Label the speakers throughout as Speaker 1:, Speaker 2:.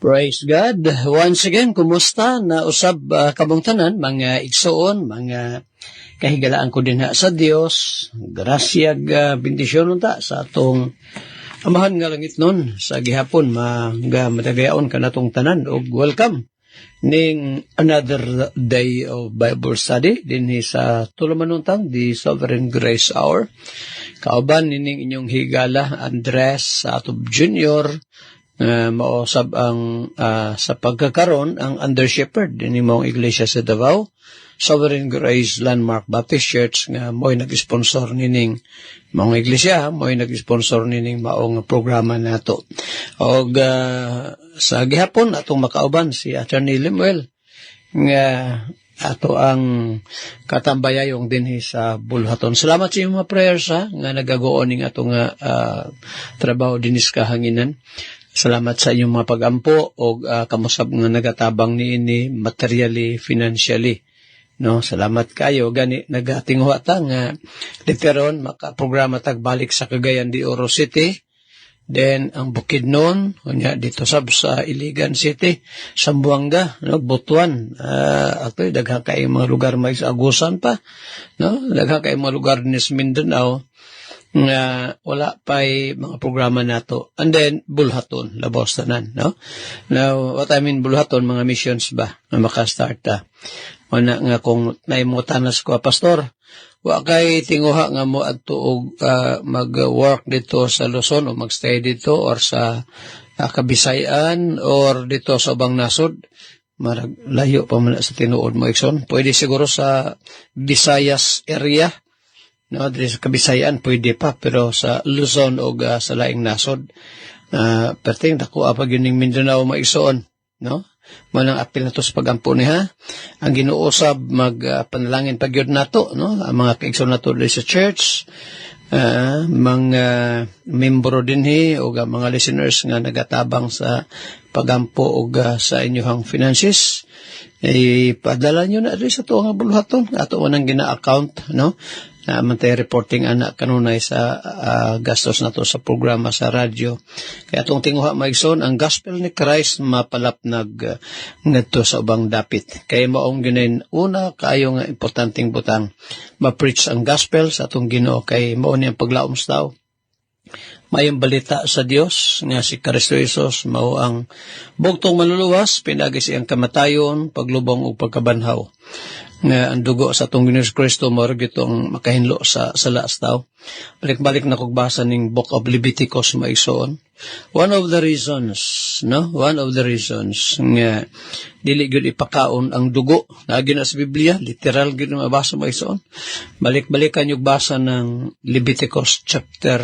Speaker 1: Praise God. Once again, kumusta na usab kamong tanan, mga igsoon, mga kahigalaan ko din sa Dios. Grasyag bendisyon ta sa atong amahan nga langit nun sa gihapon mga madagayaon kanatong tanan og welcome ning another day of Bible study dinhi sa Tulamanuntang the Sovereign Grace Hour. Kauban nining inyong higala Andres Atob Jr. Mausab ang sa pagkakaroon ang under shepherd dinhi mong iglesia sa Davao, Sovereign Grace Landmark Baptist Church nga mo'y nag-sponsor nining mga iglesia, mo'y nag-sponsor nining maong programa nato. Og sa gihapon atong makauban si Attorney Lemuel nga ato ang katambayayong dinhi sa Bulhaton. Salamat sa iyong mga prayers nga nagagoon ning ato nga trabaho dinis kahanginan. Salamat sa inyong mga pag-ampo o kamusab nga nagatabang niini materially, financially. No, salamat kayo. Gani nagatingwa ta nga literon makaprograma tagbalik sa Cagayan de Oro City. Then ang Bukidnon, kunya dito sa Iligan City, Sambuanga, no, Butuan. Ato daghang kay mga lugar may sa Agusan pa, no? Daghang kay mga lugar ni Mindanao nga wala pa'y mga programa nato. And then, Bulhaton, labos tanan, no? Now, what I mean Bulhaton, mga missions ba na makastart Wana nga kung naimutanas ko, Pastor, wa kay tinguha nga mo adto og mag-work dito sa Luzon o magstay dito or sa Kabisayan or dito sa ubang nasod. Marag layo pa man sa tinuod mo, Ikson. Pwede siguro sa Visayas area. No, dito sa Kabisayan, pwede pa, pero sa Luzon o sa laing nasod, perting dako apag yun ng Mindanao maisoon, no? Manang apil na to sa pagampo niya, ang ginuusab magpanalangin pagyod nato, no? Ang mga kaigsoon nato sa church, mga membro dinhi o mga listeners nga nagatabang sa pagampo o sa inyong finances, padala nyo na rin sa to nga Bulhaton, ato manang gina-account, no? Mantay reporting anak kanunay sa gastos na to sa programa sa radyo. Kaya itong tinguha maigsoon, ang gospel ni Christ mapalapnag ngadto sa ubang dapit. Kaya maong ginain una kayo nga importanteng butang ma-preach ang gospel sa atong Ginoo kay mao ni ang paglaom sa tao. Mayang balita sa Dios nga si Kristo Jesus mao ang bugtong manluluwas pinagi siyang kamatayon, paglubong ug pagkabanhaw. Nga ang dugo sa atong Ginoong Kristo mao gitong makahinlo sa laas tao. Balik-balik na kog basa ning Book of Leviticus maisoon. One of the reasons nga dili gyud ipakaon ang dugo lagi na sa Biblia, literal gyud mabasa maisoon. Balik-balikan yung basa ng Leviticus chapter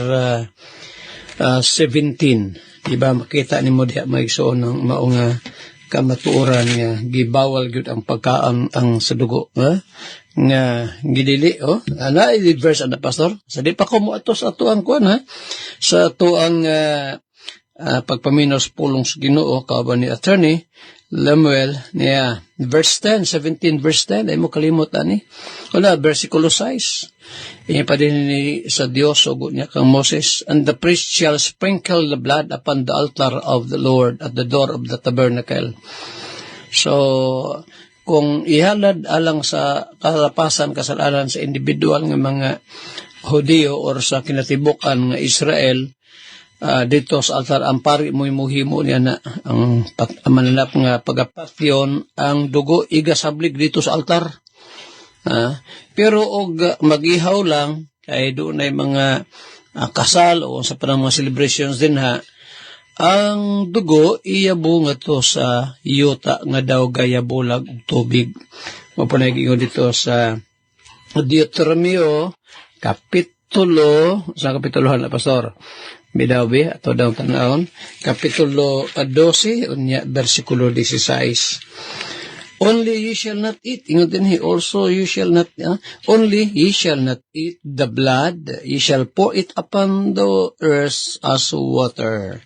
Speaker 1: 17. Diba makita ni mo diha maisoon ng maong kamatuoran nga gibawal gyud ang pagkaan ang sa dugo nga gidili ana i-verse ana pastor sa di pa ko mo ato sa ato ang kuan sa ato ang pagpaminos pulong sa Ginoo kauban ni Attorney Lemuel niya verse 10 17 verse 10 ay mo kalimot ani wala versikulo 6 inya pa din ni sa Dios ugo niya kang Moses, and the priest shall sprinkle the blood upon the altar of the Lord at the door of the tabernacle. So kung ihalad alang sa kalapasan kasalanan sa individual nga mga Hudiyo or sa kinatibukan nga Israel, dito sa altar ang pari mo imuhimo niya na ang mananap nga pagapatyon ang dugo igasablig dito sa altar. Pero og magihaw lang kay doon ay mga kasal o sa panang mga celebrations din ang dugo iyabo nga to sa yuta nga daw gayabulag og tubig. Mapunay ingon dito sa Deuteronomio kapitulo na pastor bidawi ato daw tanawon kapitulo 12 unya bersikulo 16. Only ye shall not eat. Ingon din also ye shall not, only ye shall not eat the blood. Ye shall pour it upon the earth as water.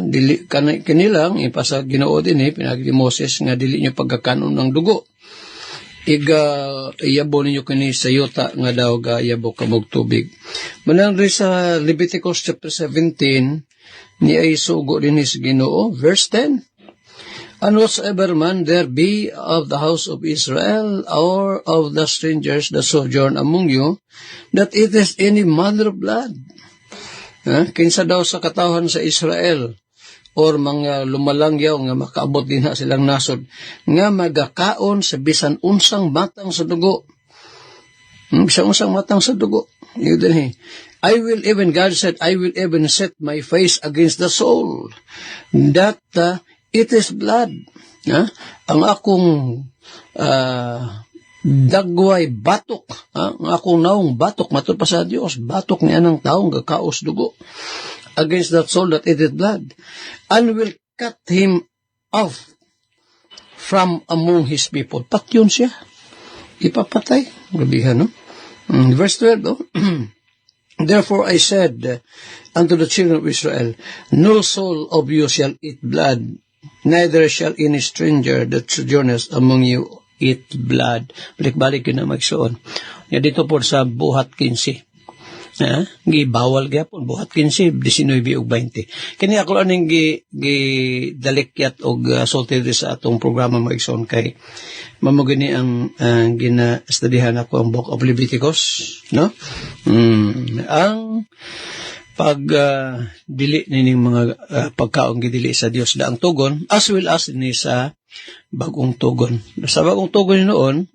Speaker 1: Dili kanilang ipasa Ginoo din pinagi ni Moses nga dili nyo pagkakanon ng dugo. Iyabo ninyo kini sa yuta nga daw ga iyabo kamog tubig. Manang rin sa Leviticus chapter 17 ni ay sugo din sa Ginoo. Verse 10, and whatsoever man there be of the house of Israel, or of the strangers that sojourn among you, that it is any manner of blood, kinsa daw sa katawhan sa Israel, or mga lumalangyaw nga makaabot din ha silang nasod, nga magakaon sa bisan unsang matang sa dugo. Bisan unsang matang sa dugo. Yun din I will even, God said, I will even set my face against the soul, that it is blood. Ang akong dagway batok, ang akong naong batok, matod pa sa Diyos, batok niya ng taong gakaos dugo, against that soul that it is blood, and will cut him off from among his people. Patyon siya. Ipapatay. Gabihan, no? Verse 12, therefore I said unto the children of Israel, no soul of you shall eat blood, neither shall any stranger that sojourners among you eat blood. Balik-balik yun na magsuon. Dito po sa buhat 15. Gibawal gyapon buhat 15, 19 ug 20. Kini ako aning gidalikyat og sulti sa atong programa magson kay mamugani ang gina-studyhan ako ang Book of Leviticus, no? Ang dili nining mga pagkaon gidili sa Dios daang tugon, as well as ni sa bagong tugon. Sa bagong tugon noon,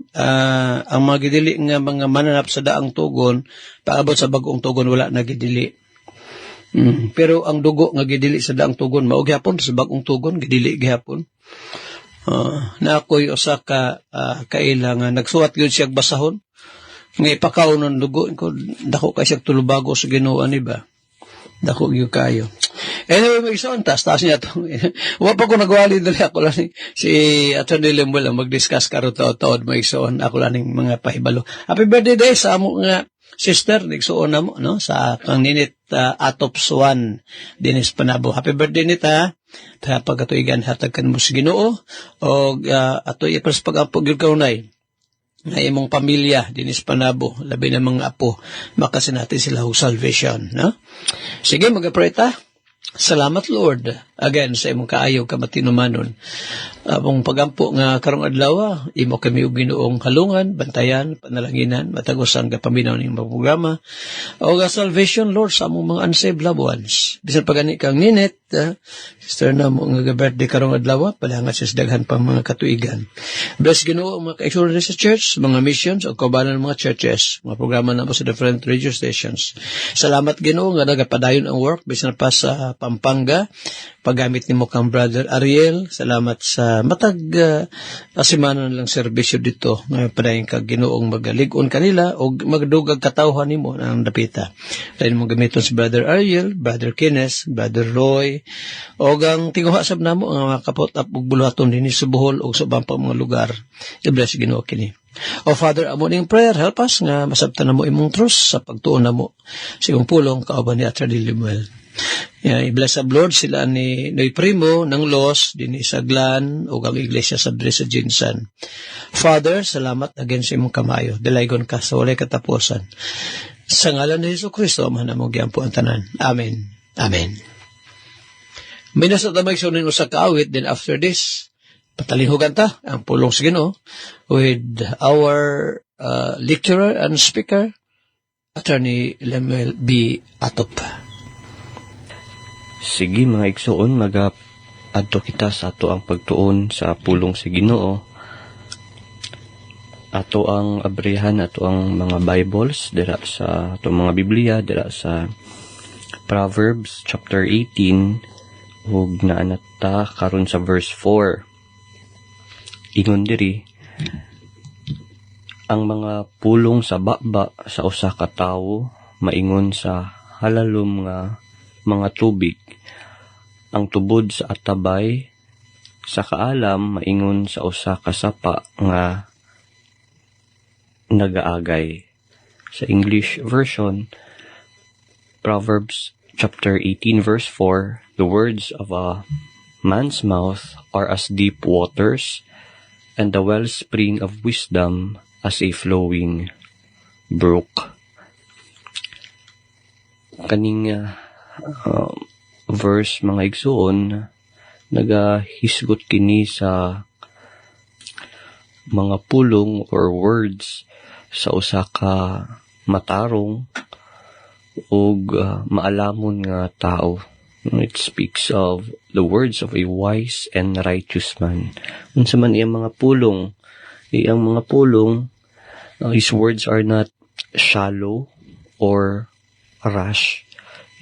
Speaker 1: ang mga gidili nga mga mananap sa daang tugon, paabot sa bagong tugon wala na gidili. Pero ang dugo nga gidili sa daang tugon mao gyapon sa bagong tugon gidili gyapon. Na ako'y usa ka kailangan nagsuwat gyud siya basahon nga ipakaon ng dugo ko dako kay siya tulubago sa Ginoo ani ba. Dako gyud kayo. Anyway, mag-ison, taas niya ito. Huwag pa ko nagwali dali ako lang si Atty. Lemuel ang mag-discuss karon taod mag-ison. Ako lang ng mga pahibalo. Happy birthday sa amo nga sister, nagsuon na mo, no? Sa kang ninit Atops 1, Dinis Panabo. Happy birthday nita. Ta pagatuigan hatagkan mo sa Ginoo o atoy ipres pag-ampog gyud kaunay. Nga imong pamilya Dinis Panabo, labi na mga apo, makasin natin sila ho salvation, no? Sige, mag-pray ta. Salamat Lord again sa imong kaayo kamatinumanon. Among pagampo nga karong adlaw, imo kami og Ginoong halungan, bantayan, panalanginan, matagos ang kapaminaw ning mga programa. O ga salvation Lord sa among mga unsaved loved ones. Bisan pagani kang ninit, sister na mo nga birthday karong adlaw, palangat sa daghan pang mga katuigan. Bless Ginoo ang mga kaigsoon sa church, mga missions o kaubanan ng mga churches, mga programa na po sa different radio stations. Salamat Ginoo nga nagapadayon ang work bisan pa sa Pampanga. Paggamit ni mo kang Brother Ariel, salamat sa matag asimana lang serbisyo dito. Padayon ka Ginoong magalig-on kanila o magdugag katawhan nimo ang dapita. Dahil mo gamiton si Brother Ariel, Brother Kenneth, Brother Roy, o gang tinguhasab namo ang mga kapot-up ug buluhaton dinhi sa Bohol o sa ubang pang mga lugar. I-bless Ginoo kini. O Father, amo ning prayer, help us nga masabtan namo imong trust sa pagtuon namo sa imong pulong kauban ni Atty. Lemuel. I-bless ab Lord sila ni Noy Primo ng Los din sa Glan o ang iglesia sa Dres sa Jinsan. Father, salamat again sa imong kamayo. Dalaygon ka sa walay katapusan. Sa ngalan ni Jesucristo, amahan namong giampo ang tanan. Amen. Amen. Minasatamay sa unin sa kaawit, then after this, patalinghugan ta ang pulong sa Ginoo with our lecturer and speaker, Atty. Lemuel B. Atop.
Speaker 2: Sige mga igsoon, mag-adto kita sa ato ang pagtuon sa pulong sa Ginoo. Ato ang abrihan, ato ang mga Bibles, dira sa ato mga Biblia, dira sa Proverbs chapter 18, ug naanata karon sa verse 4. Ingon diri, ang mga pulong sa baba sa usa ka tawo maingon sa halalom nga mga tubig. Ang tubod sa atabay sa kaalam maingon sa usa ka sapa nga nagaagay. Sa English version, Proverbs chapter 18 verse 4, the words of a man's mouth are as deep waters, and the wellspring of wisdom as a flowing brook. Kaning verse mga igsuon nagahisgot kini sa mga pulong or words sa usa ka matarong ug maalamon nga tao. It speaks of the words of a wise and righteous man. Unsa man iyang mga pulong, his words are not shallow or rash.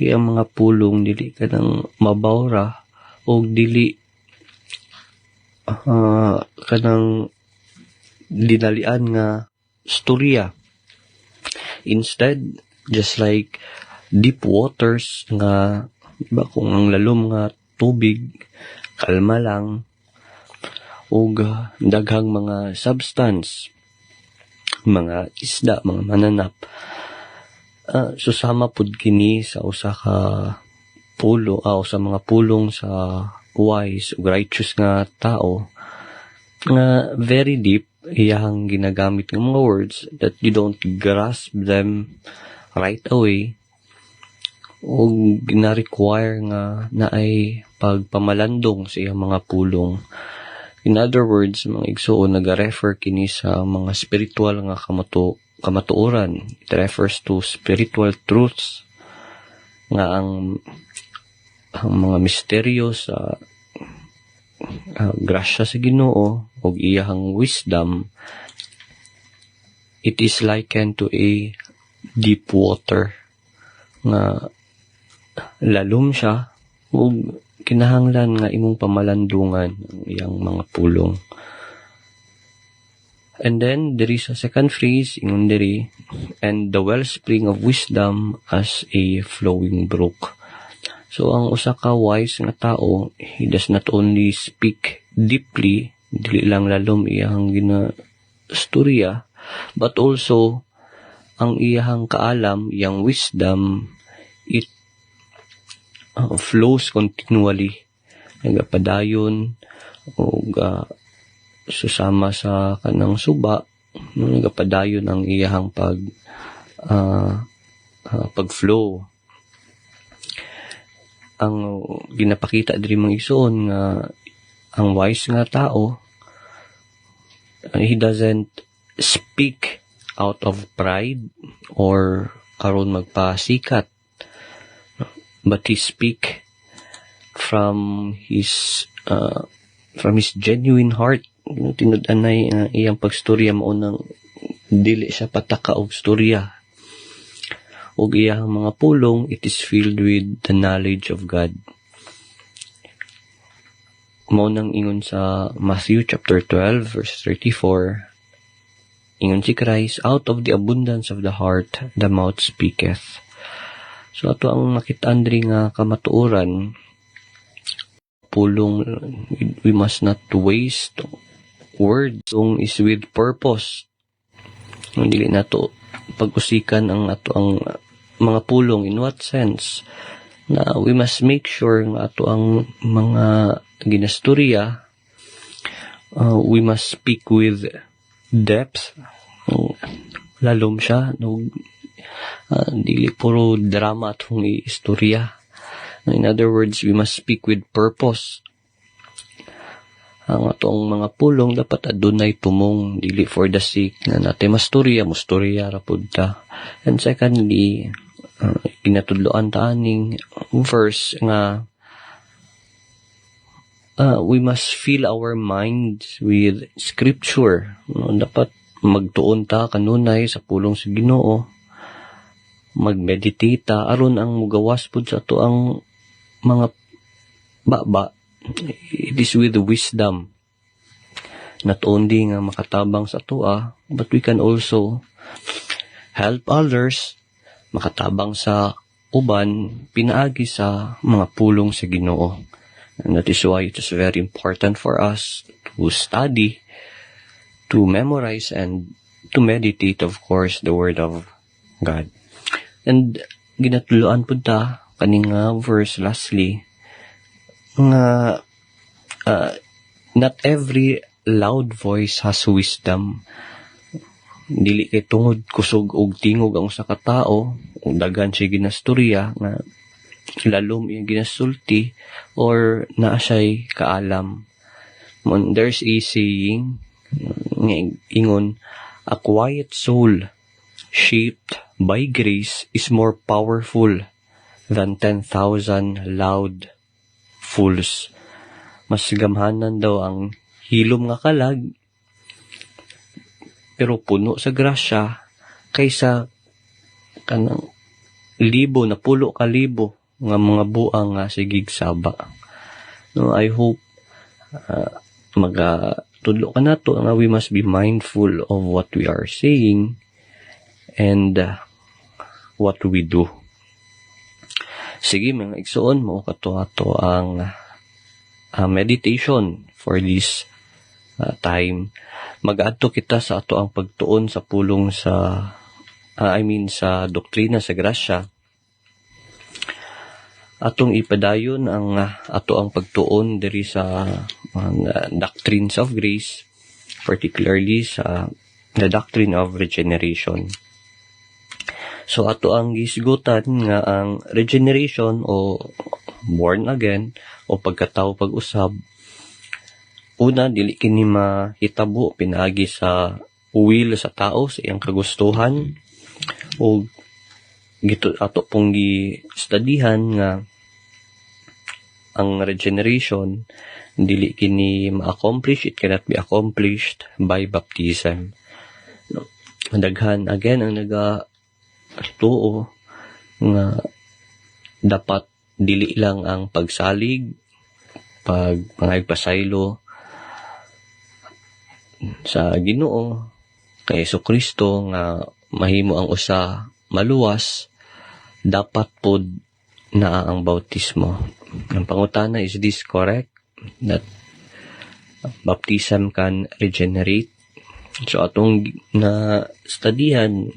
Speaker 2: Iyang mga pulong dili kanang mabawra o dili kanang dinalian nga storya. Instead, just like deep waters nga diba, kung ang lalom nga tubig kalma lang ug daghang mga substance, mga isda, mga mananap, susama pud kini sa usa ka pulo sa mga pulong sa wise ug righteous nga tao nga very deep iyang ginagamit ng mga words that you don't grasp them right away o gina-require nga na ay pagpamalandong sa iyang mga pulong. In other words, mga igsuon nag-refer kini sa mga spiritual nga kamatuoran. It refers to spiritual truths nga ang mga misteryo sa grasya sa Ginoo o iyang wisdom. It is likened to a deep water nga lalom siya ug kinahanglan nga imong pamalandungan ang iyang mga pulong. And then there is a second phrase ingon diri, and the wellspring of wisdom as a flowing brook. So ang usa ka wise nga tao, he does not only speak deeply, dili lang lalom iyang ginastorya, but also ang iyang kaalam, iyang wisdom, it flows continually. Nagapadayon o susama sa kanang suba, nagapadayon ang iyang pag-flow. Ang ginapakita diri mga igsoon nga ang wise nga tao, he doesn't speak out of pride or aron magpasikat, but he speak from his genuine heart. Tinud-anay iyang pagstorya mao nang dili siya pataka og storya. Og iyang mga pulong, it is filled with the knowledge of God. Mao nang ingon sa Matthew chapter 12 verse 34, ingon si Christ, out of the abundance of the heart the mouth speaketh. So ato ang makitaan diri nga kamatuoran, pulong, we must not waste words. Kung is with purpose, dili nato pag-usikan ang ato ang mga pulong. In what sense? Na we must make sure nga ato ang mga ginastorya, we must speak with depth, lalom siya, dili puro drama atong istorya. In other words, we must speak with purpose. Ang atong mga pulong dapat adunay tumong, dili for the sake na natin mastorya ra pud ta. And secondly, ginatudloan ta aning verse nga we must fill our minds with scripture. Dapat magtuon ta kanunay sa pulong sa Ginoo, magmeditate ta aron ang mugawas pud sa ato ang mga baba. It is with wisdom, not only nga makatabang sa tua, but we can also help others makatabang sa uban pinaagi sa mga pulong sa Ginoo. And that is why it is very important for us to study, to memorize, and to meditate, of course, the Word of God. And ginatuluan po ta kaning verse lastly nga not every loud voice has wisdom. Dili kay tungod kusog og tingog ang usa ka tawo o daghan siya ginastorya nga lalom yung ginasulti or naa siya'y kaalam. There's a saying, ingon, a quiet soul shaped by grace is more powerful than 10,000 loud fools. Mas gamhanan daw ang hilom nga kalag, pero puno sa grasya, kaysa kanang libo na pulo ka libo nga mga buang nga sigig saba. No, I hope tudlo ka na to nga we must be mindful of what we are saying and what we do. Sige mga igsoon, mo kato ato ang meditation for this time. Mag-adto kita sa ato ang pagtuon sa pulong sa sa doktrina sa grasya. Atong ipadayon ang ato ang pagtuon diri sa doctrines of grace, particularly sa the doctrine of regeneration. So ato ang gisgutan nga ang regeneration o born again o pagkatao pag-usab, una dili kini mahitabo pinaagi sa will sa tao sa iyang kagustuhan, o gito ato pong gi-studyhan nga ang regeneration dili kini ma-accomplish, it cannot be accomplished by baptism. No. Daghan again ang tuo nga dapat dili lang ang pagsalig, pagpasaylo sa Ginoo kay Jesucristo nga mahimo ang usa maluwas, dapat pod naa ang bautismo. Ang pangutana, is this correct? That baptism can regenerate? So atong na studyhan,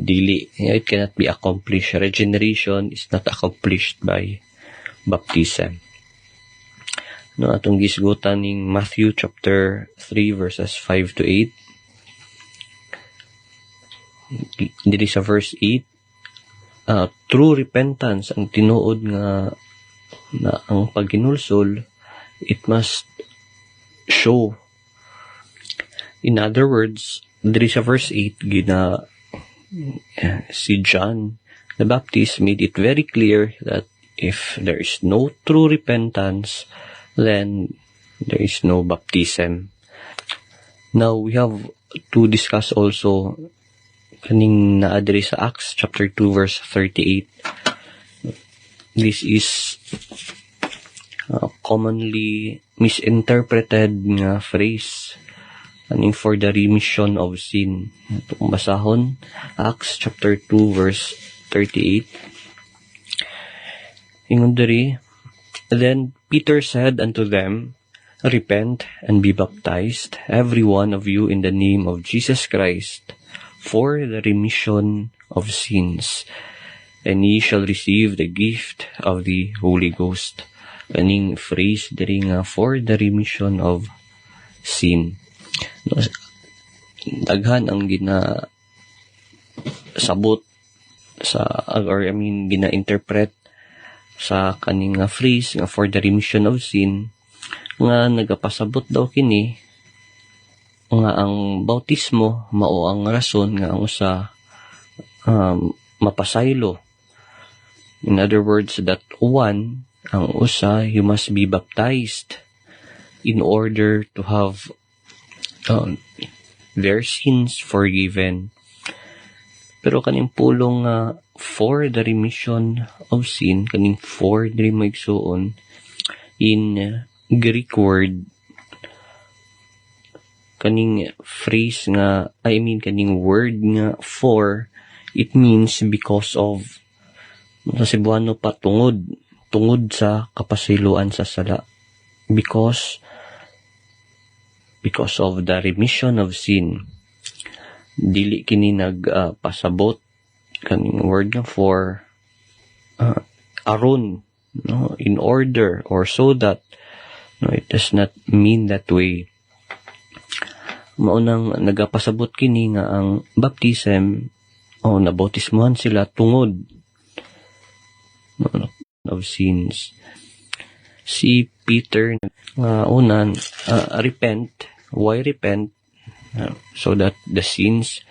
Speaker 2: dili, it cannot be accomplished. Regeneration is not accomplished by baptism. No, atong gisgutan ning Matthew chapter 3 verses 5 to 8. Dili sa verse 8, true repentance ang tinuod nga na ang pagginulsol, it must show. In other words, dili sa verse 8 si John the Baptist made it very clear that if there is no true repentance, then there is no baptism. Now we have to discuss also kaning naadiri sa Acts chapter 2 verse 38. This is commonly misinterpreted nga phrase, kaning for the remission of sin. Itong basahon, Acts chapter 2 verse 38. Ingon diri, then Peter said unto them, repent and be baptized, every one of you, in the name of Jesus Christ, for the remission of sins, and ye shall receive the gift of the Holy Ghost. Kaning phrase diri nga for the remission of sin. Daghan ang sabot sa, gina-interpret sa kaning phrase nga for the remission of sin, nga nagapasabot daw kini nga ang bautismo mao ang rason nga ang usa mapasaylo. In other words, that one, ang usa, you must be baptized in order to have their sins forgiven. Pero kaning pulong for the remission of sin, kaning for diri maigsuon in Greek word, kaning phrase nga, kaning word nga for, it means because of, sa Cebuano pa, tungod sa kapasiluan sa sala. Because of the remission of sin. Dili kini nagpasabot kaning word nga for aron, no, in order or so that, no, it does not mean that way. Maunang nagapasabot kini nga ang baptism o nabautismuhan sila tungod of sins. Si Peter, repent. Why repent? So that the sins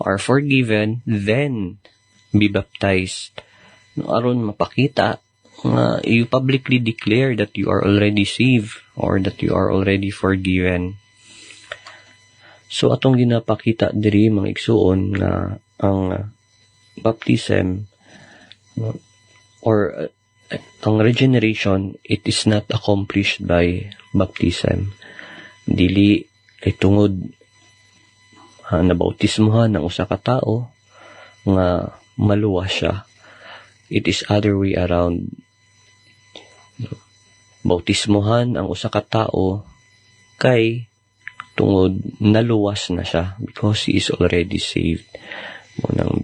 Speaker 2: are forgiven, then be baptized. Aron mapakita nga you publicly declare that you are already saved or that you are already forgiven. So atong ginapakita diri mga igsuon nga ang baptism or ang regeneration, it is not accomplished by baptism. Dili kay tungod nabautismohan ng usa ka tao nga maluwas siya. It is other way around. Bautismohan ang usa ka tao kay tungod naluwas na siya because he is already saved.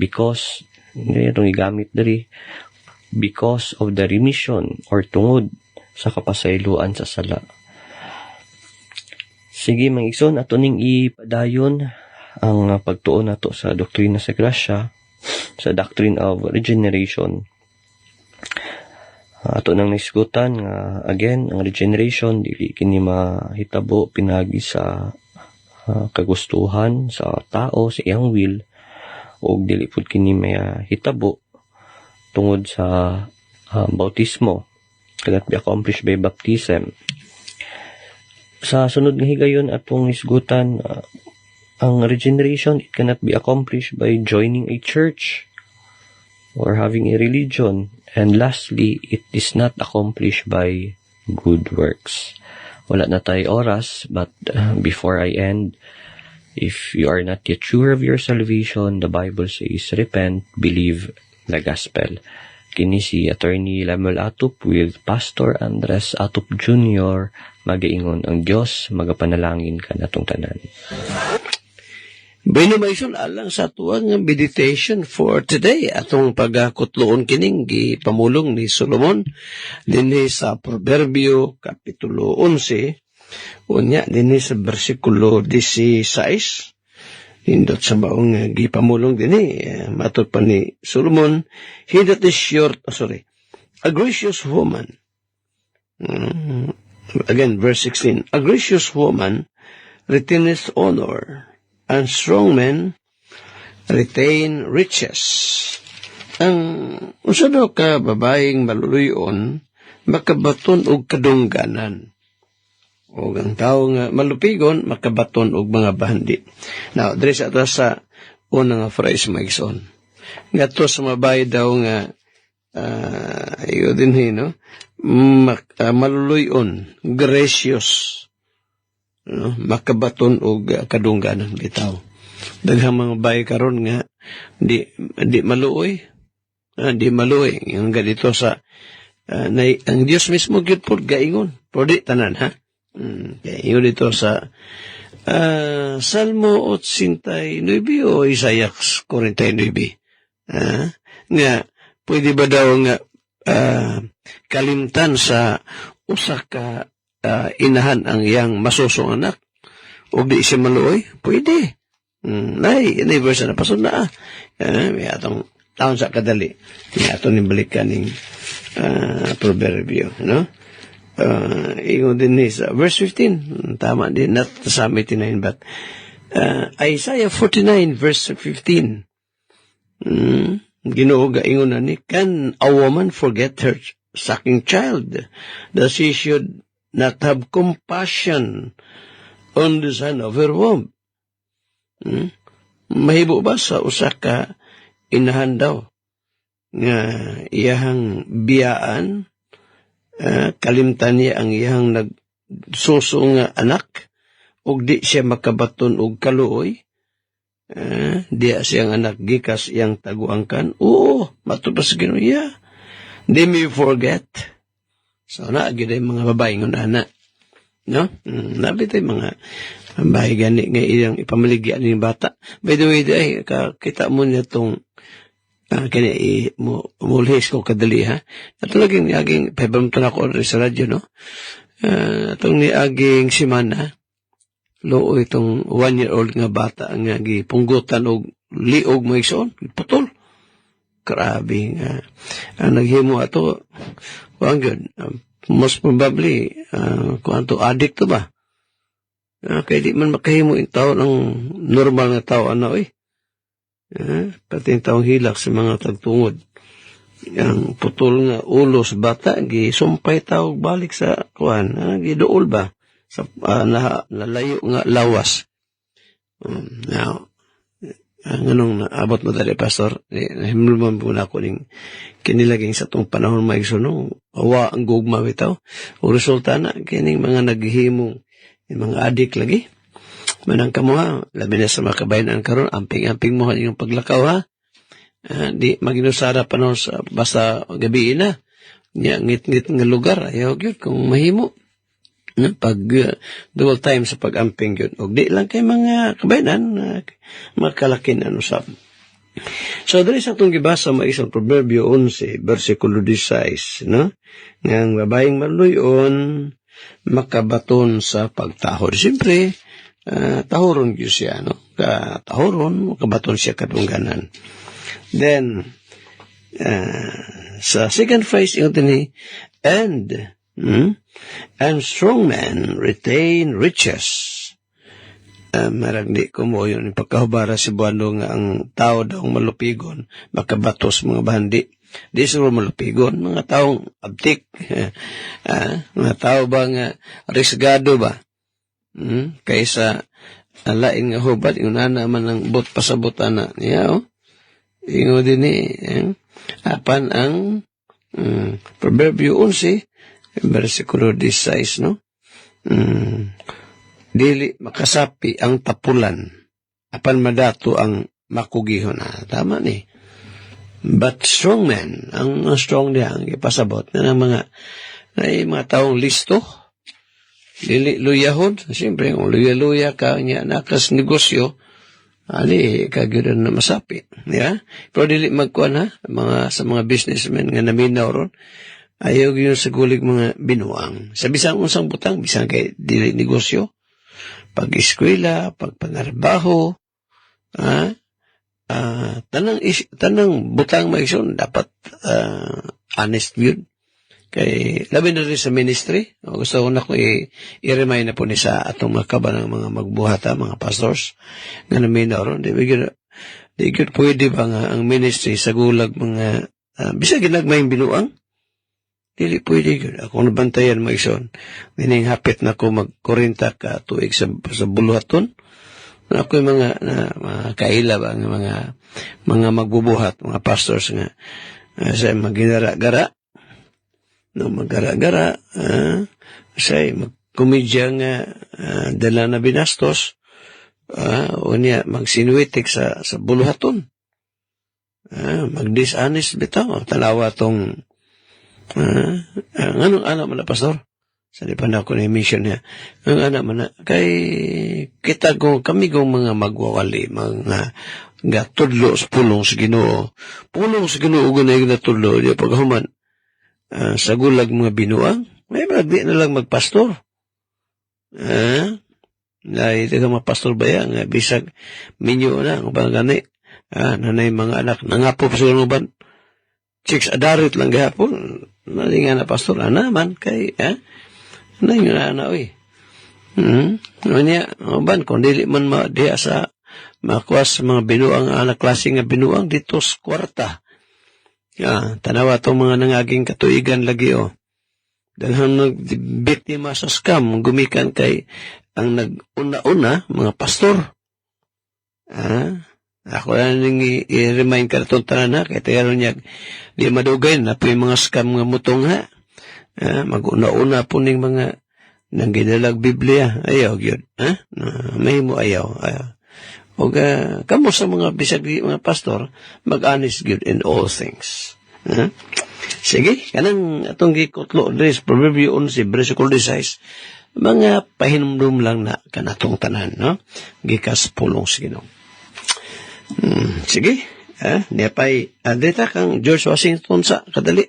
Speaker 2: Because itong igamit diri, because of the remission or tungod sa kapasayloan sa sala. Sige mga igsoon, ato ning ipadayon ang pagtuon nato sa doktrina sa grasya, sa doctrine of regeneration. Ato nang naisgutan nga again ang regeneration dili kini mahitabo pinagi sa kagustuhan sa tao, sa iyang will, o dili pud kini mahitabo tungod sa bautismo, cannot be accomplished by baptism. Sa sunod nga higayon atong isgutan, ang regeneration, it cannot be accomplished by joining a church or having a religion. And lastly, it is not accomplished by good works. Wala na tayo oras, but before I end, if you are not yet sure of your salvation, the Bible says, repent, believe the gospel. Kini si Attorney Lemuel Atup with Pastor Andres Atup Jr. Magaingon ang Diyos, magapanalangin ka natong tanan.
Speaker 1: Binumayson alang sa tuwang meditation for today. Atong pagkutloon kining gipamulong ni Solomon dinhi sa Proverbio Kapitulo 11. Unya dinhi sa versikulo 16. Hindot sa maong gipamulong dinhi matud pa ni Solomon, he that is short, a gracious woman. Again, verse 16. A gracious woman retaineth honor, and strong men retain riches. Ang usa daw ka babaeng maluluyon makabaton og kadungganan. O ang tao nga malupigon, makabaton og mga bahandi. Now, dres ato sa unang phrase maigsoon. Nga to sa mabay daw nga, iyo din no? Maluluyon, gracious, no? Makabaton og kadungganan bitaw. Daghang mga bay karon nga, di maluoy. Di maluoy. Yung ganito sa, ang Diyos mismo gyud pod gaingon. Pwede tanan, ha? Okay, yun dito sa Salmo 89 o Isaiah 49. Nga, pwede ba daw nga kalimtan sa usa ka inahan ang iyang masusong anak o di siya maluoy? Pwede. Nay verse na pasod na. May atong taon sa kadali. May atong nimbalikan ng Proverbio, no? Ingon din sa verse 15, tama din, not Psalm 89, but Isaiah 49 verse 15. Ginoo gaingon na ni, can a woman forget her sucking child, that she should not have compassion on the son of her womb? Mahibo ba sa usa ka inahan daw nga iyahang biyaan, kalimtan niya ang iyang nagsusong anak ug di siya makabaton og kaluoy, diya siyang anak gikas iyang taguangkan? Oo, matupas Ginoo, they may forget. So na gid mga babae ngon ana, no? Labi tay mga bahay gani nga iyang ipamaligya ni bata. By the way, kita mo niya tong kani mulhis ko kadali, ha? Ato laging niaging pabamton ako sa radyo, no? Atong niaging simana, loo itong 1-year-old nga bata nga gipunggutan og liog mo igsoon, putol.
Speaker 3: grabe nga. Ang naghimo ato, kuan gyud, most probably, kuan to, addict to ba? Kaya di man makahimo yung tao ng normal nga tao, pati yung taong hilak sa mga tagtungod. Ang putol nga ulo sa bata, gisumpay tao balik sa kuan, giduol ba? Sa nalayo nga lawas. Now, anong naabot mo dali, Pastor? Nahimulman po na ako ning kinilaging sa tong panahon maigsunong awa ang gugma bitaw. O resulta na, kining mga naghihimong mga adik lagi. Manang kamo ha, labi na sa mga kabayanan karon, amping-amping mo yung paglakaw ha. Di maginusara panahon sa basta gabi na. Ngit-ngit nga lugar, ayaw yun kung mahimo. Pag dual time sa pag-amping yun. O di lang kay mga kabayanan, makalakin usap. So, dali sa itong gibasa mo isang Proverbio 11, versikulo 16, no? Ngang babaeng maluyon, makabaton sa pagtahod. Siyempre, tahoron yun siya, no? Tahoron, makabaton siya katungganan. Then, sa second phrase, yung tini, and strong men retain riches. Maragdi ko mo yun, pagkahubara si Buano nga ang tao daw malupigon, makabatos mga bandi. Di siguro malupigon, mga taong abtik, mga tao ba nga risgado ba? Kaysa alain nga hubad, yung nana man ang pasabutan na niya, Ingo din apan ang Proverbio 11, versikulo 16, no? Dili makasapi ang tapulan, apan madato ang makugihon na. Tama ni. But strong men, ang strong niya, ang ipasabot na ng mga taong listo, dili luyahon. Siyempre, kung luya-luya ka, niya nakas negosyo, kagyudan na masapi. Yeah? Pero dili magkuhan ha, sa mga businessmen nga naminaw ron, ayaw yun sa gulig mga binuang. Sa bisang unsang butang, bisang kay dili negosyo, pag-eskwela, pagpangarbaho, tanang butang maigsoon, dapat honest yun. Kay labi na rin sa ministry, gusto ko na ko i-remind na po ni sa atong mga kabanang mga magbuhata, mga pastors, nga namin na ron. Di pwede ba nga ang ministry sa gulag mga, bisa ginagmayang binuang? Dili pwede yun. Ako nabantayan mo ison. Dining hapit na ko mag-40 ka tuig sa buluhaton. Ako yung mga kaila ba, mga magbubuhat, mga pastors nga, sa maginara-gara, no, magara-gara, say, magkomedya nga, dala na binastos, o niya, magsinuitik sa buluhaton, mag-dishonest bitaw, talawa tong, anong anak mo na, Pastor? Sa di pa na ako na-mission niya, ang anak mo na, kay, kita kami kong mga magwawali, mga tudlo sa pulong sa Ginoo, ganay na tudlo, di paghuman, sa gulag mga binuang, may di na lang magpastor. Ito ka mga pastor ba yan? Bisag minyo na, ang gani. Nanay mga anak, nangapop sa ganuban. Chicks adarit lang gahapon. Nali nga na pastor, naman kay, nanay nga na, Niya, ban, kung dili man diya sa makuas mga binuang, anak klase nga binuang, dito sa kwarta. Tanawa itong mga nangaging katuigan lagi, Daghang nagbiktima sa scam, gumikan kay ang nag-una-una, mga pastor. Ako na nang i-remind ka na itong tanan, kaya tayo niya, di madugay na po yung mga scam nga mutong mag-una-una po ng mga nang ginalag Biblia, ayaw yun, may mo ayaw. O kamo sa mga bisag mga pastor, mag-honest good in all things. Sige, kanang atong gikutlo dres Proverbio 11 versikulo 16, mga pahinumdum lang na kanatong tanan, no? Gikas pulong sa Ginoo. Sige, niyapay dita kang George Washington sa kadali,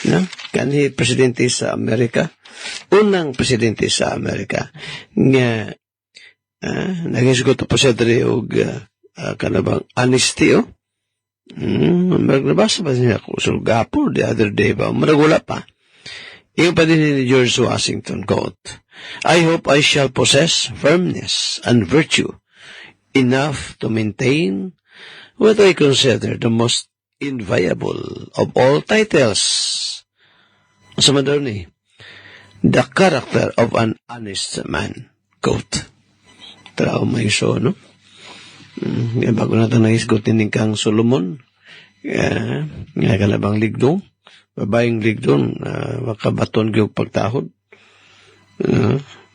Speaker 3: no? Kanhi presidente sa Amerika, unang presidente sa Amerika nga nagisgot po siya diri og kanabang honesty, Nabasa pa niya ako sa Gapur the other day ba? Maragula pa. Yung pa din ni George Washington, quote, I hope I shall possess firmness and virtue enough to maintain what I consider the most inviolable of all titles. Sa madoni, the character of an honest man, quote. Tara, may so, no? Bago natin naisgutin ng kang Solomon, nga kalabang ligdong, babayang ligdong, makabaton yung pagtahod.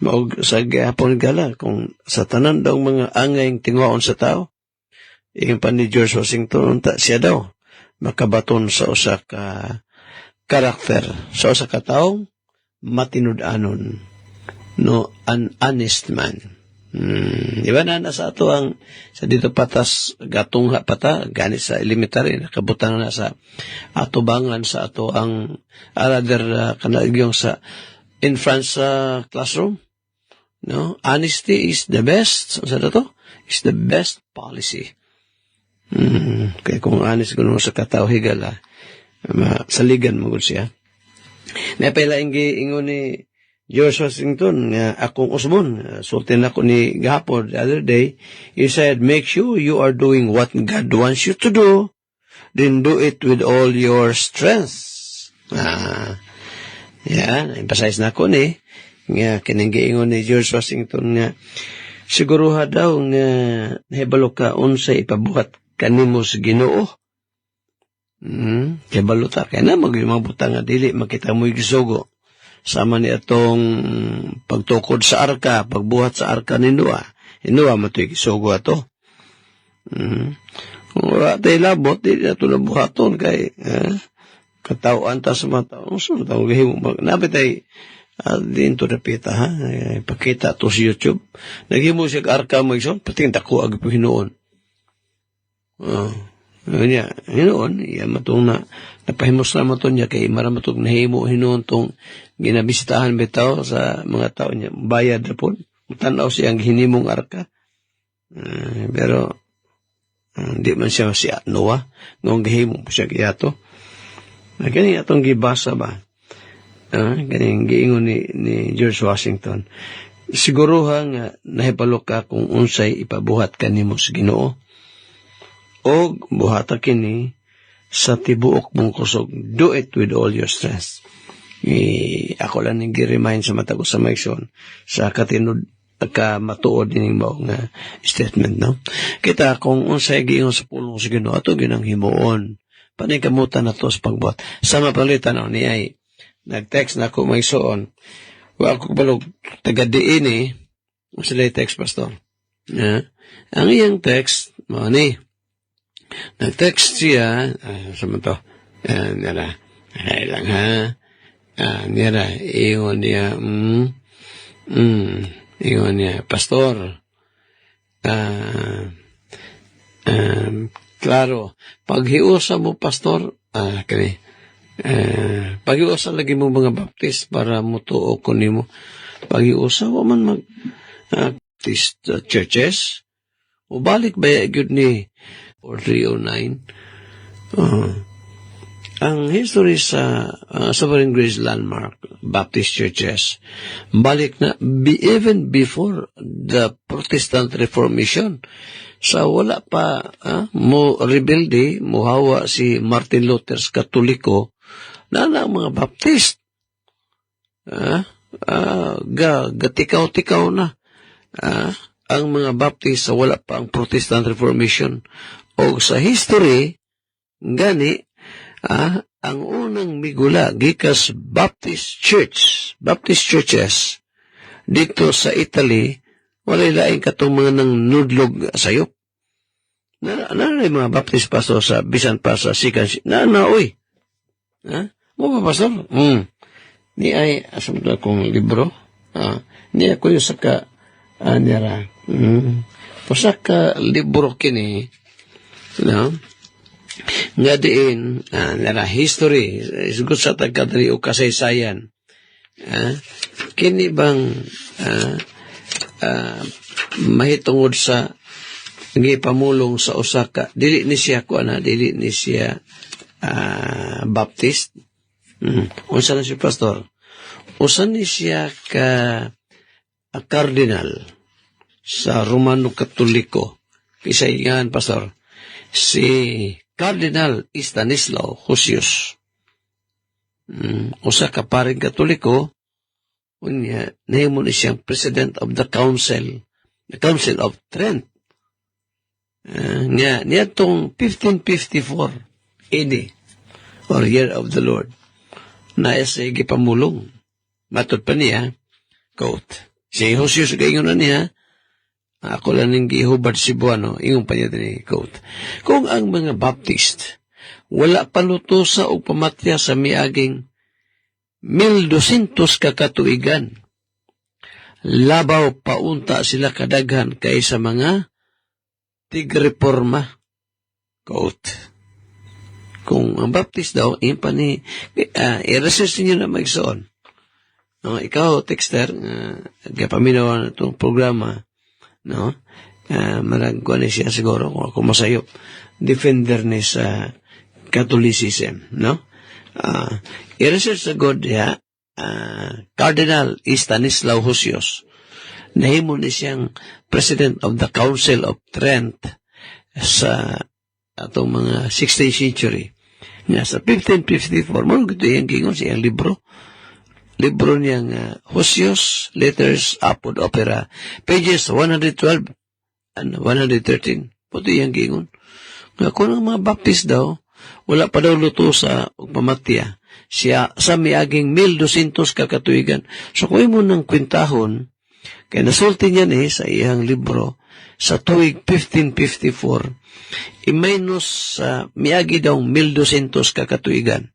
Speaker 3: Maog sa gahapon gala, kung sa tanan daw mga angayng tinguaon sa tao, yung pa ni George Washington, siya daw, makabaton sa usa ka karakter, sa usa ka taong matinud-anon, no, an honest man. Di ba na nasa ato ang sa dito patas gatungha pata gani sa elementary nakabutan na sa atubangan sa ato ang rather kanagyong sa in France classroom, no, honesty is the best sa dato is the best policy. Kaya kung honest kuno sa katao higala saligan mo gud siya. Napela ingon ni George Washington, akong usbon, sultin ako ni gahapon the other day, he said, make sure you are doing what God wants you to do, then do it with all your strength. Emphasize na ako ni, nga kinanggiingon ni George Washington nga, siguruha daw nga nahibalo ka unsay ipabuhat kanimo sa Ginoo. Kaya baluta, kaya na mag-imabuta nga dili, makita mo yung gisugo. Sama ni atong pagtukod sa arka, pagbuhat sa arka ni Noah. Noah matoy gisugo ato. Kung wala tayo labot, di na ito nabuhaton kay katawaan ta sa mga tao. So, tawag gahimo. Napit tayo, din to napita, ha? Pakita to sa YouTube. Naghimo siya arka mo iso, pati tako agi po hinoon. Hinoon, matong na napahimos na matong niya kay maramatong nahimo hinoon tong ginabisitahan bitaw sa mga tao niya. Bayad na po. Tanaw siyang hinimong arka. Pero, hindi man siya si Noah. Ngong gahimong po siya kiyato. Ganyan atong gibasa ba? Ganyan giingon ni George Washington. Siguro nga nahipalo ka kung unsay ipabuhat ka nimo sa Ginoo. O buhata kini sa tibuok mong kusog. Do it with all your strength. Ako lang nang gi-remind sa mata ko sa maikson sa katinud ka matuod dining mao nga statement, no? Kita kung unsay giingon sa pulong sa Ginoo ato ginang himuon. Panay kamutan na to sa pagbuhat. Sa mapalitan ni ay nag-text na ako maigsoon. Wa ako balog taga-diin sila text pastor. Ang iyang text mo ni nag-text siya, sa mo to, nila, lang ha, nila, ingon niya, ingon niya, pastor, klaro, paghiusa mo, pastor, paghiusa lagi mo mga baptist para mutuo ko nimo, paghiusa, waman mag-baptist churches, o balik ba yun ni, or 309. Ang history sa Sovereign Grace Landmark Baptist Churches, balik na, even before the Protestant Reformation, sa wala pa mo rebelde, mo hawa si Martin Luther sa Katoliko, na ang mga Baptist. Gatikaw-tikaw na. Ang mga Baptist sa wala pa ang Protestant Reformation. O sa history, gani, ang unang migula gikas Baptist churches, dito sa Italy, walay laing katong mga nang nudlog sayop. Nanay mga Baptist pastor sa bisan pa sa sikan, oy. Mo ba pastor? Ni ay, asam na kong libro. Ni ako yung saka, nira. Pasaka libro kini, no? Nga diin, nara history, isgot sa tagkadali o kasaysayan. Kini bang mahitungod sa gipamulong sa usa ka dili ni siya Baptist. Unsa na si pastor? Usa ni siya ka cardinal sa Romano Katoliko. Isa yan, pastor. Si Cardinal Stanislaw Hosius. Usa ka paring Katoliko, unya nahimo ni siyang President of the Council of Trent. Niya tong 1554 AD, or Year of the Lord, na sa gipamulong. Matod pa niya, quote, si Hosius gayon na niya, ako lang ng gihubad Cebuano, ingon pa niya din, quote, kung ang mga Baptist wala palutosa o pamatya sa miaging 1,200 kakatuigan, labaw paunta sila kadaghan kaysa mga tigreforma. Quote. Kung ang Baptist daw, yun pa ni, i-research niyo na magsoon. Ikaw, texter, kapaminaw na itong programa, no? Maragkuhan ni siya siguro, kung ako masayop, defender ni sa Catholicism, no? I-research sa God, Cardinal Stanislaw Hosius, nahimo ni siyang President of the Council of Trent sa atong mga 16th century. Sa 1554, mo gito yung gingon siyang libro niyang Hosius, Letters Apud Opera, pages 112 and 113. Puto yung gingon. Kung ang mga Baptist daw, wala pa daw luto sa pamatya, siya sa miaging 1,200 kakatuigan. So kung mo ng kwintahon, kaya nasulti niya sa iyang libro, sa tuig 1554, i-minus sa miagi daw 1,200 kakatuigan.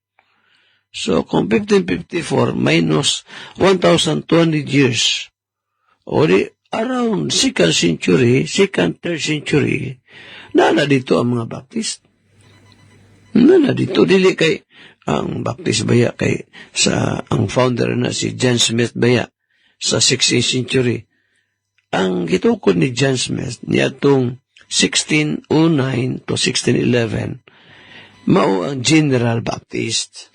Speaker 3: So kung 1554 minus 1,200 years, o di around 2nd century, 3rd century, nana dito ang mga Baptist. Nana dito, dili kay ang Baptist baya kay ang founder na si John Smith baya sa 16th century. Ang gitukod ni John Smith niya itong 1609 to 1611 mao ang General Baptist.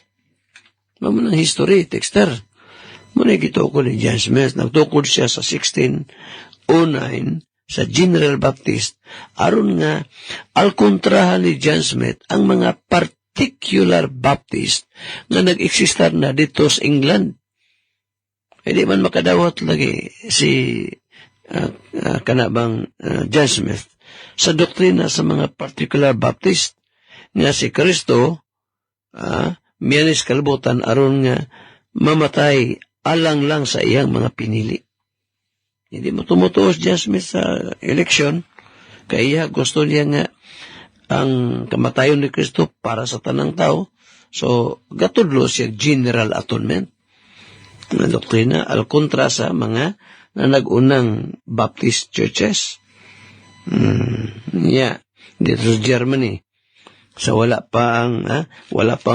Speaker 3: Mao ang history, texter. Muna gitukod ni John Smith. Nagtukod siya sa 1609 sa General Baptist aron nga alkontrahan ni John Smith ang mga particular Baptist nga nag-eksistar na dito sa England. Hindi man makadawat lagi si kanabang John Smith sa doktrina sa mga particular Baptist nga si Kristo miyanis kalibutan aron nga mamatay alang lang sa iyang mga pinili. Hindi mo tumutuos John Smith sa election kaya gusto niya nga ang kamatayon ni Kristo para sa tanang tao. So gatudlo siya general atonement na doktrina al kontra sa mga na nag-unang Baptist churches. Dito sa Germany, sa wala pa ang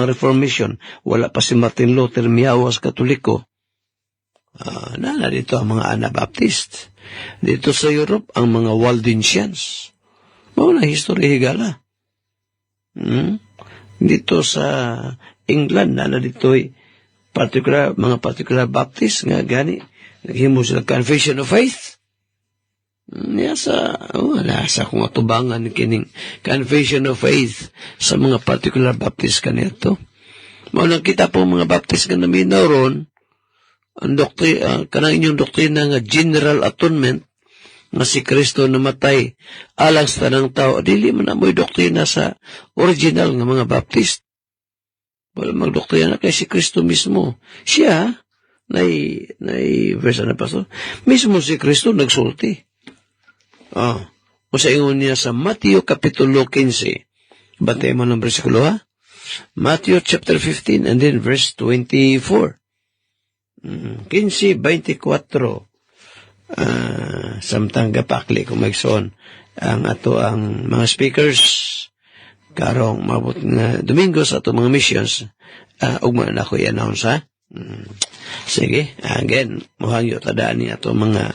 Speaker 3: Reformation, wala pa si Martin Luther miyawas Katoliko. Na dito ang mga Anabaptist. Dito sa Europe, ang mga Waldensians. Mga history higala. Dito sa England, na dito'y mga particular Baptist nga gani naghimo sila Confession of Faith. Wala sa kung atubangan kining Confession of Faith sa mga particular Baptist kanito. Mao nakita po mga Baptist nga naminaw ron ang kanang inyong doktrina nga general atonement nga si Kristo namatay alang sa tanang tao. Dili man amoy doktrina sa original nga mga Baptist. Wala magdoktrina kay si Kristo mismo. Siya verse na pastor. Mismo si Kristo nagsulti. O sa ingon niya sa Matthew Kapitulo 15. Bantay mo ng versikulo ha? Matthew chapter 15 and then verse 24. 15:24. Samtang gapakli kung magsoon ang mga speakers karong mabot nga Domingo sa ato mga missions. Ugma na ko i-announce ha? Sige, again, muhangyo tadaan niya ito mga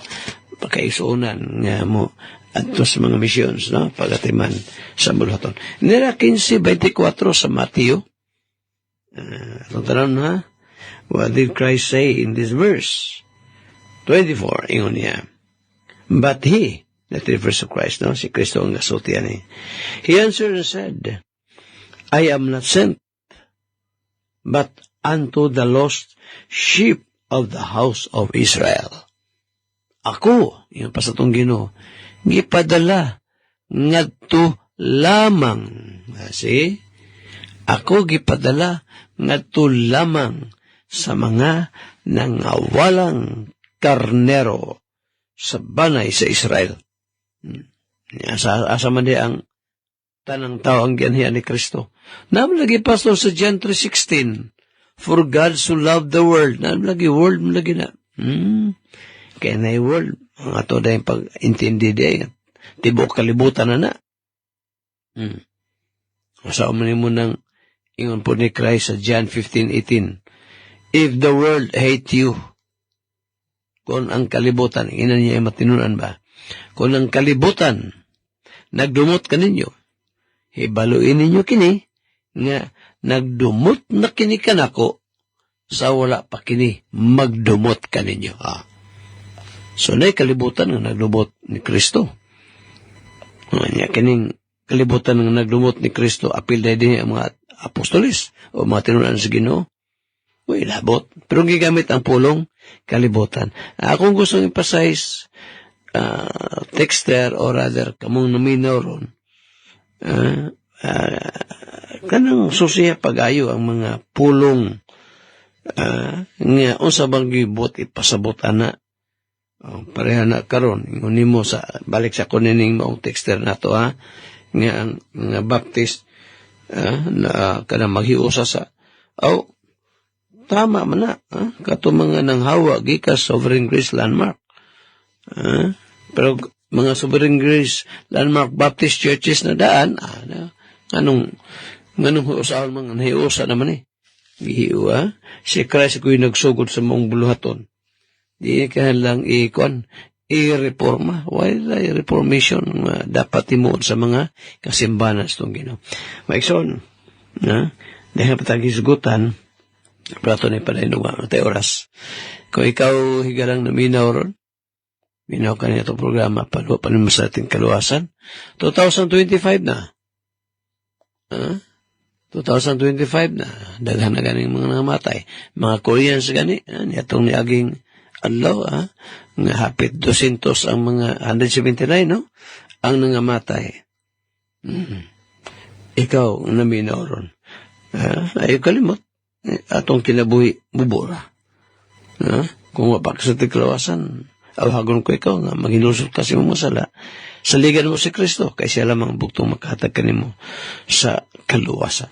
Speaker 3: pakaisunan nga mo adto sa mga missions, no? Pagatiman sa buluhaton. Nira 15:24 sa Mateo. Itong tanong ha? What did Christ say in this verse? 24, ingon niya. But he, that refers to Christ, no? Si Kristo ang gasultian eh. He answered and said, I am not sent, but unto the lost sheep of the house of Israel. Ako, yung pasatong Ginoo, gipadala ngadto lamang. See? Ako gipadala ngadto lamang sa mga nangawalang karnero sa banay sa Israel. Asa man di ang tanang tao ang gianhian ni Kristo. Namlagi pastor sa John 3:16. For God so loved the world. Namlagi world malagi na. Kaya na world. Ang ato na yung pag-intindi di. Tibok kalibutan na na. Sa umanin mo ng ingon po ni Christ sa John 15:18. If the world hate you, kung ang kalibutan, ina niya ay matinunan ba? Kung ang kalibutan, nagdumot ka ninyo, hibaluin ninyo kini, nga nagdumot na kini kanako, sa wala pa kini, magdumot ka ninyo. So, na'y kalibutan nga nagdumot ni Kristo. Nga kining kalibutan nga nagdumot ni Kristo, apil na din ang mga apostolis, o mga tinunan sa Ginoo. Uy, labot. Pero gigamit ang pulong kalibutan. Kung gusto emphasize, texter or rather, kamong nominaw ron, kanang susiya pag-ayo ang mga pulong nga unsa bang gibot ipasabot ana. Pareha na karon ingon nimo sa balik sa kunining maong texter nato nga ang mga baptist na kanang maghiusa sa tama man na. Kato mga nanghawa gikas Sovereign Grace Landmark. Pero mga Sovereign Grace Landmark Baptist Churches na daan, anong huusahon mga nahiusa naman eh. Gihiu si Christ ko'y nagsugod sa mong buluhaton. Di ka lang i-reforma. Wala reformation dapat timuod sa mga kasimbahan sa itong Ginoo. Maikson, dahil patag-isgutan, prato na ipanainuwa ng oras. Kung ikaw higalang naminaw ron, minaw ka niya itong programa, panuwa sa ating kaluwasan, 2025 na. 2025 na. Daghan na ganing mga namatay. Mga Koreans gani, nitong niaging adlaw, nga hapit 200 ang mga 179, no? Ang nangamatay. Ikaw, naminaw ron. Ayaw kalimot. Atong kinabuhi bubura. Kung wapak sa tiklawasan, awagon ko ikaw nga maghilusot kasi mo masala. Saligan mo si Kristo, kay siya lamang buktong makahatag ka nimo sa kaluwasan.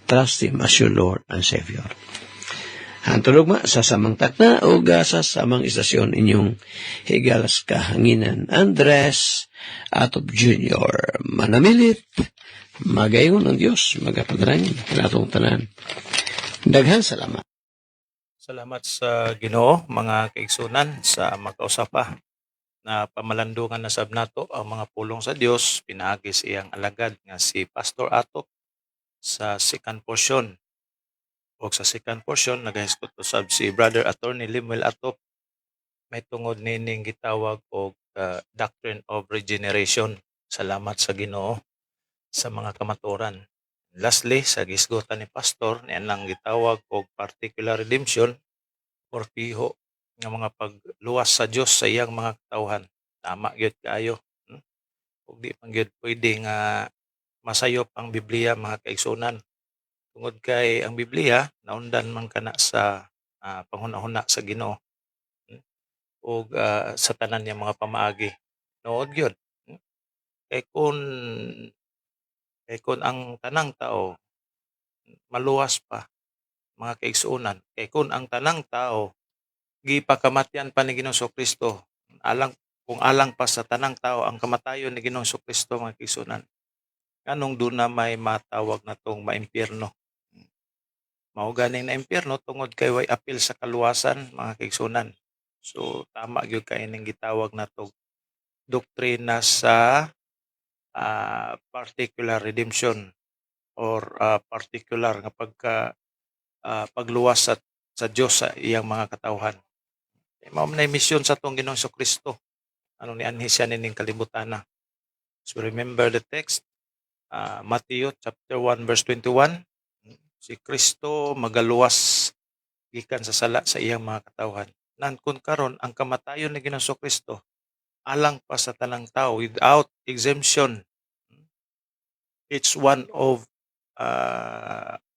Speaker 3: Trust Him as your Lord and Savior. Hantulog ma, sa samang takna o sa samang istasyon inyong higalas kahanginan. Andres Atop Jr. Manamilit, magayon ng Diyos, magapadrangin, kinatong tanan. Daghang salamat.
Speaker 4: Salamat sa Ginoo, mga kaigsunan, sa makausapa na pamalandungan na sab nato ang mga pulong sa Dios pinaagi sa iyang alagad nga si Pastor Atop sa second portion. O sa second portion nagahisgot usab si Brother Attorney Limuel Atop may tungod nining gitawag og Doctrine of Regeneration. Salamat sa Ginoo sa mga kamaturan. Lastly, sa gisgutan ni Pastor, niyan lang gitawag og particular redemption or piho ng mga pagluwas sa Diyos sa iyang mga katawhan. Tama gyud kaayo. Ug di man gyud pwede nga masayop ang Biblia, mga kaigsunan. Tungod kay ang Biblia naundan man kana sa panghuna-huna sa Ginoo. Ug sa tanan niya mga pamaagi. Nood gyud. Kay kung ang tanang tao maluwas pa, mga kaigsuunan, kay kung ang tanang tao gipakamatyan pa ni Ginoong Kristo, kung alang pa sa tanang tao ang kamatayon ni Ginoong Kristo, mga kaigsuunan, anong doon na may matawag na tong maimpyerno? Mao ganing na impyerno tungod kay way apil sa kaluwasan, mga kaigsuunan. So tama gyud kay ning gitawag na to doktrina sa particular redemption or particular nga pagluwas sa Dios sa iyang mga katawhan. Mao man mission sa atong Ginoong Kristo. Ano ni anhi siya nining kalibutan na. So remember the text, Matthew chapter 1 verse 21. Si Kristo magaluwas gikan sa sala sa iyang mga katawhan. Nan kun karon ang kamatayon ni Ginoong Kristo alang pa sa tanang tao without exemption. Each one of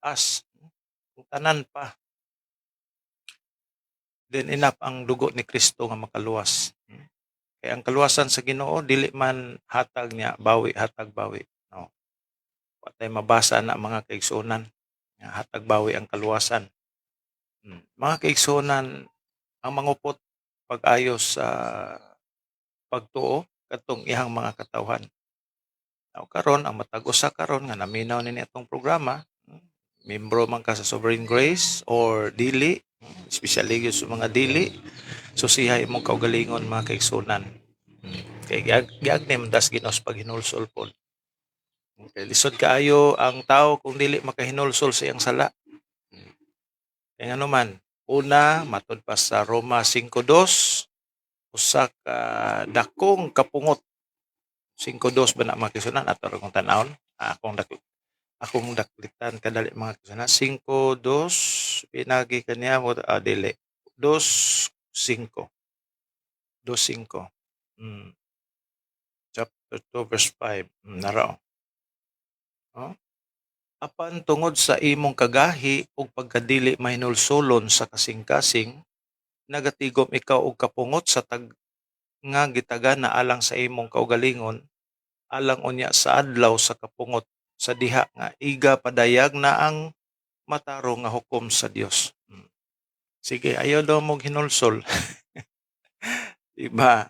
Speaker 4: us, tanan pa, then enough ang dugo ni Kristo nga makaluwas. Kaya ang kaluwasan sa Ginoo dili man hatag niya bawi, hatag bawi. No. Wa tay mabasa na mga kaigsunan nga hatag bawi ang kaluwasan. Mga kaigsunan, ang mangupot pag-ayos sa pagtuo katong iyang mga katawhan. Now karon ang matag usa karon nga naminaw nini atong programa, membro man ka sa Sovereign Grace or dili, especially sa mga dili, susihay imong kaugalingon mga kaigsunan. Kay giagni man das Ginos pag hinulsol pod. Kay lisod kaayo ang tao kung dili makahinulsol sa iyang sala. Kaya nga naman, una, matod pa sa Roma 5:2, usa ka dakong kapungot. 5:2 ba na mga kaigsunan ato ra kong tan-awon. Akong daklitan kadali mga kaigsunan. 5:2 pinagi kaniya mo dili. 2:5. 2:5. Chapter 2 verse 5. Narao. Oh? Apan tungod sa imong kagahi ug pagkadili mahinulsolon sa kasing-kasing, nagatigom ikaw og kapungot sa nga gitagana alang sa imong kaugalingon, alang unya sa adlaw sa kapungot sa diha nga iga padayag na ang matarong nga hukom sa Dios. Sige, ayaw daw mong hinulsol. Diba?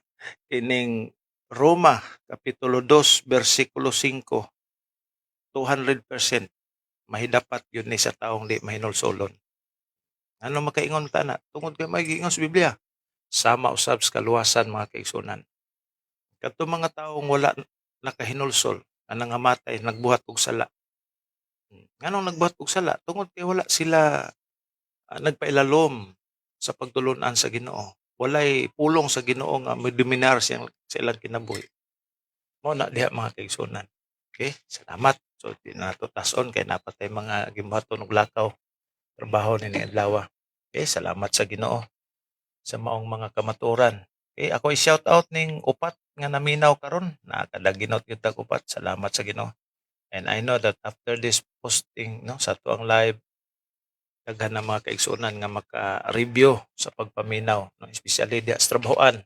Speaker 4: Kining Roma, Kapitulo 2, versikulo 5, 200% mahidapat yun ni sa taong di mahinulsolon. Ano makaingon ta na? Tungod kay magiingon sa Biblia. Sama usab sa kaluwasan mga kaigsunan. Kadto mga taong wala nakahinulsol, ang nangamatay, nagbuhat og sala. Nganong nagbuhat og sala? Tungod kay wala sila nagpailalom sa pagtulunan sa Ginoo. Walay pulong sa Ginoo nga dominar sa ilang kinabuhi. Mo na diha mga kaigsunan. Okay? Salamat. So, di na to tason kay napatay mga gimbaton og lakaw. Trabaho ni adlaw. Okay, salamat sa Ginoo sa maong mga kamaturan. Okay, ako i-shout out ning upat nga naminaw karon. Nakadaginot gyud tag upat. Salamat sa Ginoo. And I know that after this posting no sa tuang live, daghan na mga kaigsunan nga maka-review sa pagpaminaw, no, especially di sa trabahoan.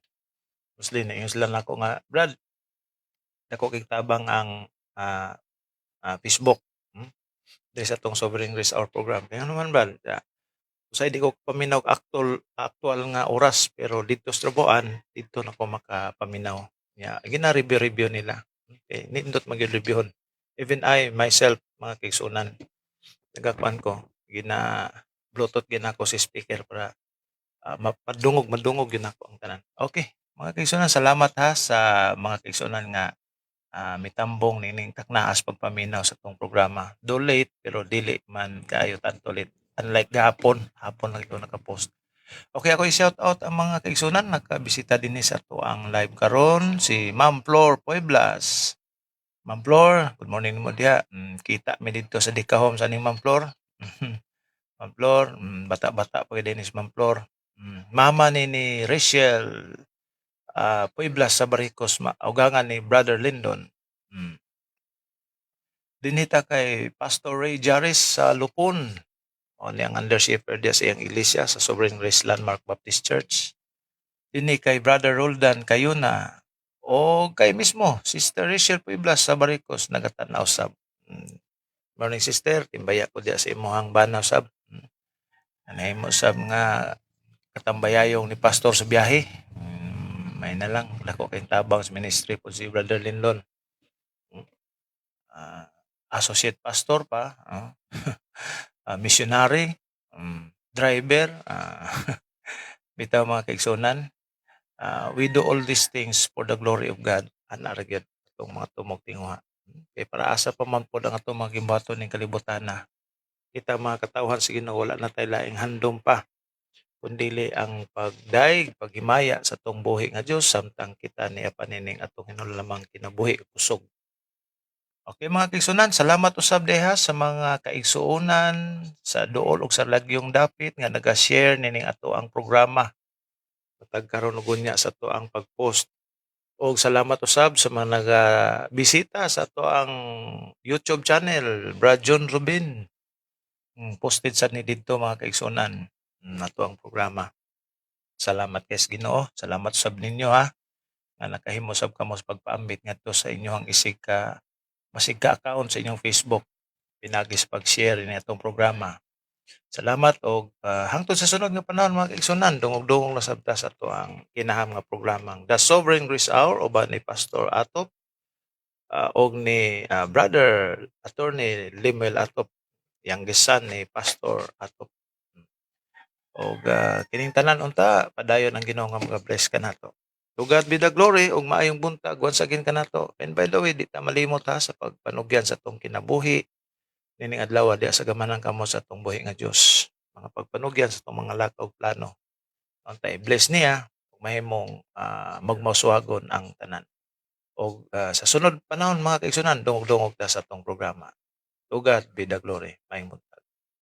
Speaker 4: Mostly na yung sila nako nga, Brad, dako kay tabang ang Facebook. Dahil sa tong Sovereign Grace Hour program. Kaya naman, Brad, usay di ko paminaw actual nga oras, pero dito sa trabahoan, dito na ko makapaminaw. Gina-review nila. Okay, nindot mag-reviewon. Even I, myself, mga kaigsunan, nagakuan ko, Bluetooth ginako si speaker para madungog yun ako ang tanan. Okay, mga kaigsunan, salamat ha sa mga kaigsunan nga mitambong nining taknaas pagpaminaw sa tong programa. Do late pero dili man kaayo tanto late. Unlike hapon lang ito nakapost. Okay, ako i-shout out ang mga kaigsunan nakabisita din sa to ang live karon si Ma'am Flor Pueblas. Ma'am Flor, good morning mo diha. Kita mi dito sa Dikahom sa ning Ma'am Flor. Ma'am Flor, bata-bata pa din si Ma'am Flor. Mama ni Rachel Pueblas sa Barricos, ugangan ni Brother Lyndon. Dinita kay Pastor Ray Jaris sa Lupon. O niyang under shepherd dia sa iyang iglesia sa Sovereign Grace Landmark Baptist Church. Dini kay Brother Roldan Kayuna. O kay mismo, Sister Rachel Pueblas sa Barricos, nagatanaw sab. Morning sister, timbaya ko dia sa imuhang banaw sab. Anay mo sab nga katambayayong ni pastor sa biyahe. May na lang, dako kay tabang sa ministry po si Brother Lindon. Associate pastor pa, missionary, driver, bitaw mga kaigsunan. We do all these things for the glory of God. Ana ra gyud itong mga tumog tinguha. Kay para asa pa man pod ang atong mga gimbaton ning kalibutan na kita mga katawhan sa Ginoo wala na tay laing handom pa kundili ang pagdaig, paghimaya sa tong buhi nga Dios samtang kita niya panining atong hinullamang kinabuhi kusog. Okay mga kaigsunan, salamat usab diha sa mga kaigsuonan sa duol ug sa lagyong dapit nga naga-share nining ato ang programa. Matag karon ug unya sa ato ang pag-post. Og salamat usab sa mga naga-bisita sa ato ang YouTube channel, Brad John Rubin. Posted sad ni didto mga kaigsunan nato ang programa. Salamat kay sa Ginoo. Salamat usab ninyo ha nga nakahimo sab kamo sa pagpaambit ngadto sa inyong isig ka account sa inyong Facebook pinagis pag-share ni atong programa. Salamat og hangtod sa sunod nga panahon mga kaigsunan dungog-dungog na sabta sa ato ang kinaham nga programang The Sovereign Grace Hour uban ni Pastor Atop og ni Brother Attorney Limuel Atop, youngest son ni Pastor Atop. Og kining tanan unta padayon ang Ginoo nga mga-bless kanato. To God be the glory ug maayong buntag once again kanato. And by the way, di ta malimot ha sa pagpanugyan sa atong kinabuhi nining adlaw di sa gamanan kamo sa atong buhi nga Dios. Mga pagpanugyan sa atong mga lakaw plano. Untay bless niya ug mahimong magmausuhagon ang tanan. Og sa sunod panahon mga kaigsunan dungog-dungog ta sa atong programa. To God be the glory. Maayong buntag.